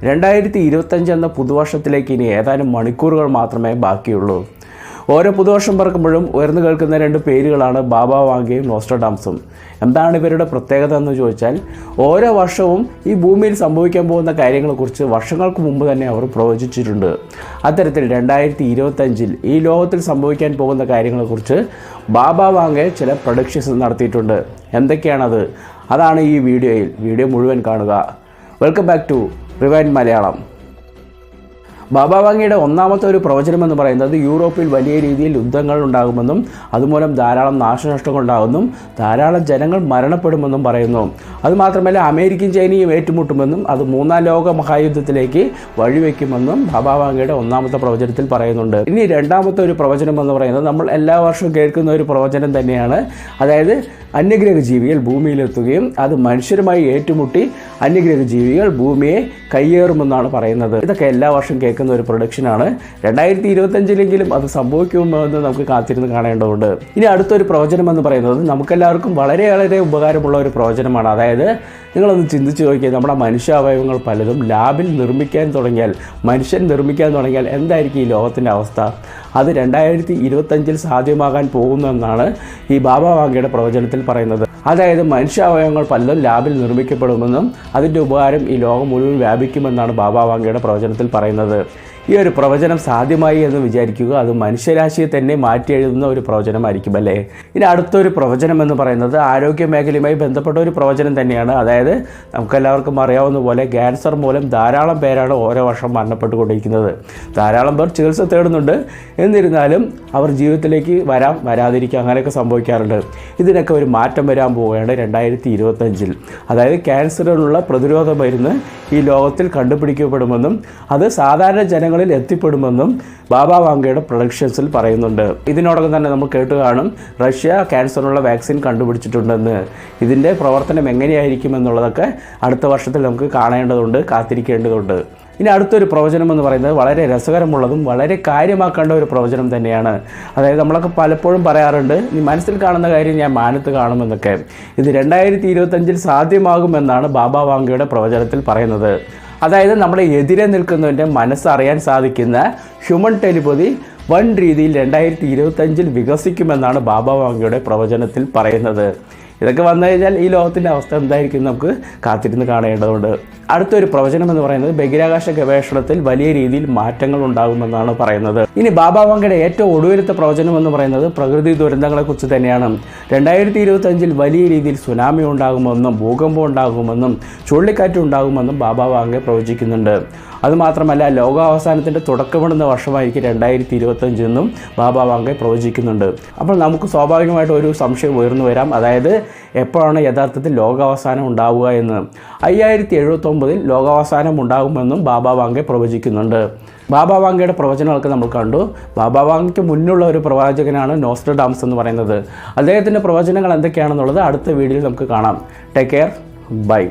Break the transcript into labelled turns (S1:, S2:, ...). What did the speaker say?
S1: 2025 എന്ന പുതുവർഷത്തിലേക്ക് ഇനി ഏതാനും മണിക്കൂറുകൾ മാത്രമേ ബാക്കിയുള്ളൂ. ഓരോ പുതുവർഷം പറക്കുമ്പോഴും ഉയർന്നു കേൾക്കുന്ന രണ്ട് പേരുകളാണ് ബാബ വാങ്കയും നോസ്ട്രഡാംസും. എന്താണ് ഇവരുടെ പ്രത്യേകത എന്ന് ചോദിച്ചാൽ, ഓരോ വർഷവും ഈ ഭൂമിയിൽ സംഭവിക്കാൻ പോകുന്ന കാര്യങ്ങളെക്കുറിച്ച് വർഷങ്ങൾക്ക് മുമ്പ് തന്നെ അവർ പ്രവചിച്ചിട്ടുണ്ട്. അത്തരത്തിൽ 2025 ഈ ലോകത്തിൽ സംഭവിക്കാൻ പോകുന്ന കാര്യങ്ങളെക്കുറിച്ച് ബാബ വാങ്ക ചില പ്രൊഡിക്ഷൻസ് നടത്തിയിട്ടുണ്ട്. എന്തൊക്കെയാണത്? അതാണ് ഈ വീഡിയോ മുഴുവൻ കാണുക. Welcome back to rewind Malayalam. Baba വാങ്കയുടെ ഒന്നാമത്തെ ഒരു പ്രവചനം എന്ന് പറയുന്നത് യൂറോപ്പിൽ വലിയ രീതിയിൽ യുദ്ധങ്ങൾ ഉണ്ടാകുമെന്നും അതുമൂലം ധാരാളം നാശനഷ്ടങ്ങൾ ഉണ്ടാകുമെന്നും ധാരാളം ജനങ്ങൾ മരണപ്പെടുമെന്നും പറയുന്നു. അതുമാത്രമല്ല, അമേരിക്കയും ചൈനയും ഏറ്റുമുട്ടുമെന്നും അത് മൂന്നാം ലോക മഹായുദ്ധത്തിലേക്ക് വഴിവെക്കുമെന്നും ബാബ വാങ്കയുടെ ഒന്നാമത്തെ പ്രവചനത്തിൽ പറയുന്നുണ്ട്. ഇനി രണ്ടാമത്തെ ഒരു പ്രവചനം എന്ന് പറയുന്നത് നമ്മൾ എല്ലാ വർഷവും കേൾക്കുന്ന ഒരു പ്രവചനം തന്നെയാണ്. അതായത് അന്യഗ്രഹ ജീവികൾ ഭൂമിയിലെത്തുകയും അത് മനുഷ്യരുമായി ഏറ്റുമുട്ടി അന്യഗ്രഹ ജീവികൾ ഭൂമിയെ കയ്യേറുമെന്നാണ് പറയുന്നത്. ഇതൊക്കെ എല്ലാ വർഷവും കേൾക്കുന്ന ഒരു പ്രൊഡക്ഷനാണ്. 2025 അത് സംഭവിക്കുമെന്ന് നമുക്ക് കാത്തിരുന്ന് കാണേണ്ടതുണ്ട്. ഇനി അടുത്തൊരു പ്രവചനം എന്ന് പറയുന്നത് നമുക്കെല്ലാവർക്കും വളരെ ഉപകാരമുള്ള ഒരു പ്രവചനമാണ്. അതായത് നിങ്ങളൊന്ന് ചിന്തിച്ച് നോക്കിയാൽ, നമ്മുടെ മനുഷ്യാവയവങ്ങൾ പലതും ലാബിൽ മനുഷ്യൻ നിർമ്മിക്കാൻ തുടങ്ങിയാൽ എന്തായിരിക്കും ഈ ലോകത്തിൻ്റെ അവസ്ഥ? അത് 2025 സാധ്യമാകാൻ പോകുന്നു എന്നാണ് ഈ ബാബ വാങ്കയുടെ പ്രവചനത്തിൽ പറയുന്നത്. അതായത് മനുഷ്യാവയവങ്ങൾ പലതും ലാബിൽ നിർമ്മിക്കപ്പെടുമെന്നും അതിൻ്റെ ഉപകാരം ഈ ലോകം മുഴുവൻ വ്യാപിക്കുമെന്നാണ് ബാബ വാങ്കയുടെ പ്രവചനത്തിൽ പറയുന്നത്. ഈ ഒരു പ്രവചനം സാധ്യമായി എന്ന് വിചാരിക്കുക. അത് മനുഷ്യരാശിയെ തന്നെ മാറ്റി എഴുതുന്ന ഒരു പ്രവചനമായിരിക്കും അല്ലേ? ഇനി അടുത്തൊരു പ്രവചനം എന്ന് പറയുന്നത് ആരോഗ്യ മേഖലയുമായി ബന്ധപ്പെട്ട ഒരു പ്രവചനം തന്നെയാണ്. അതായത് നമുക്കെല്ലാവർക്കും അറിയാവുന്ന പോലെ ക്യാൻസർ മൂലം ധാരാളം പേരാണ് ഓരോ വർഷം മരണപ്പെട്ടുകൊണ്ടിരിക്കുന്നത്. ധാരാളം പേർ ചികിത്സ തേടുന്നുണ്ട്. എന്നിരുന്നാലും അവർ ജീവിതത്തിലേക്ക് വരാതിരിക്കുക അങ്ങനെയൊക്കെ സംഭവിക്കാറുണ്ട്. ഇതിനൊക്കെ ഒരു മാറ്റം വരാൻ പോവുകയാണ് 2025. അതായത് ക്യാൻസറിനുള്ള പ്രതിരോധ മരുന്ന് ഈ ലോകത്തിൽ കണ്ടുപിടിക്കപ്പെടുമെന്നും അത് സാധാരണ ജനങ്ങളിൽ എത്തിപ്പെടുമെന്നും ബാബ വാങ്കയുടെ പ്രൊഡക്ഷൻസിൽ പറയുന്നുണ്ട്. ഇതിനോടൊപ്പം തന്നെ നമ്മൾ കേട്ട് കാണും, റഷ്യ ക്യാൻസറിനുള്ള വാക്സിൻ കണ്ടുപിടിച്ചിട്ടുണ്ടെന്ന്. ഇതിൻ്റെ പ്രവർത്തനം എങ്ങനെയായിരിക്കും എന്നുള്ളതൊക്കെ അടുത്ത വർഷത്തിൽ നമുക്ക് കാണേണ്ടതുണ്ട്, കാത്തിരിക്കേണ്ടതുണ്ട്. ഇനി അടുത്തൊരു പ്രവചനം എന്ന് പറയുന്നത് വളരെ രസകരമുള്ളതും വളരെ കാര്യമാക്കേണ്ട ഒരു പ്രവചനം തന്നെയാണ്. അതായത് നമ്മളൊക്കെ പലപ്പോഴും പറയാറുണ്ട്, നീ മനസ്സിൽ കാണുന്ന കാര്യം ഞാൻ മാനത്ത് കാണുമെന്നൊക്കെ. ഇത് 2025 സാധ്യമാകുമെന്നാണ് ബാബ വാങ്കയുടെ പ്രവചനത്തിൽ പറയുന്നത്. അതായത് നമ്മുടെ എതിരെ നിൽക്കുന്നവൻ്റെ മനസ്സറിയാൻ സാധിക്കുന്ന ഹ്യൂമൻ ടെലിപതി വൻ രീതിയിൽ 2025 വികസിക്കുമെന്നാണ് ബാബ വാങ്കയുടെ പ്രവചനത്തിൽ പറയുന്നത്. ഇതൊക്കെ വന്നു കഴിഞ്ഞാൽ ഈ ലോകത്തിൻ്റെ അവസ്ഥ എന്തായിരിക്കും നമുക്ക് കാത്തിരുന്ന് കാണേണ്ടതുണ്ട്. അടുത്തൊരു പ്രവചനം എന്ന് പറയുന്നത് ബഹിരാകാശ ഗവേഷണത്തിൽ വലിയ രീതിയിൽ മാറ്റങ്ങൾ ഉണ്ടാകുമെന്നാണ് പറയുന്നത്. ഇനി ബാബ വാങ്കയുടെ ഏറ്റവും ഒടുവിലത്തെ പ്രവചനം എന്ന് പറയുന്നത് പ്രകൃതി ദുരന്തങ്ങളെക്കുറിച്ച് തന്നെയാണ്. 2025 വലിയ രീതിയിൽ സുനാമി ഉണ്ടാകുമെന്നും ഭൂകമ്പം ഉണ്ടാകുമെന്നും ചുഴലിക്കാറ്റ് ഉണ്ടാകുമെന്നും ബാബ വാങ്ക പ്രവചിക്കുന്നുണ്ട്. അതുമാത്രമല്ല, ലോകാവസാനത്തിൻ്റെ തുടക്കമിടുന്ന വർഷമായിരിക്കും 2025 എന്നും ബാബ വാങ്ക പ്രവചിക്കുന്നുണ്ട്. അപ്പോൾ നമുക്ക് സ്വാഭാവികമായിട്ട് ഒരു സംശയം ഉയർന്നു വരാം. അതായത് എപ്പോഴാണ് യഥാർത്ഥത്തിൽ ലോകാവസാനം ഉണ്ടാവുക എന്ന്. 5079 ലോകാവസാനം ഉണ്ടാകുമെന്നും ബാബ വാങ്ക പ്രവചിക്കുന്നുണ്ട്. ബാബ വാങ്കയുടെ പ്രവചനങ്ങളൊക്കെ നമ്മൾ കണ്ടു. ബാബ വാങ്കയ്ക്ക് മുന്നുള്ള ഒരു പ്രവാചകനാണ് നോസ്ട്രഡാംസ് എന്ന് പറയുന്നത്. അദ്ദേഹത്തിൻ്റെ പ്രവചനങ്ങൾ എന്തൊക്കെയാണെന്നുള്ളത് അടുത്ത വീഡിയോയിൽ നമുക്ക് കാണാം. Take care, by.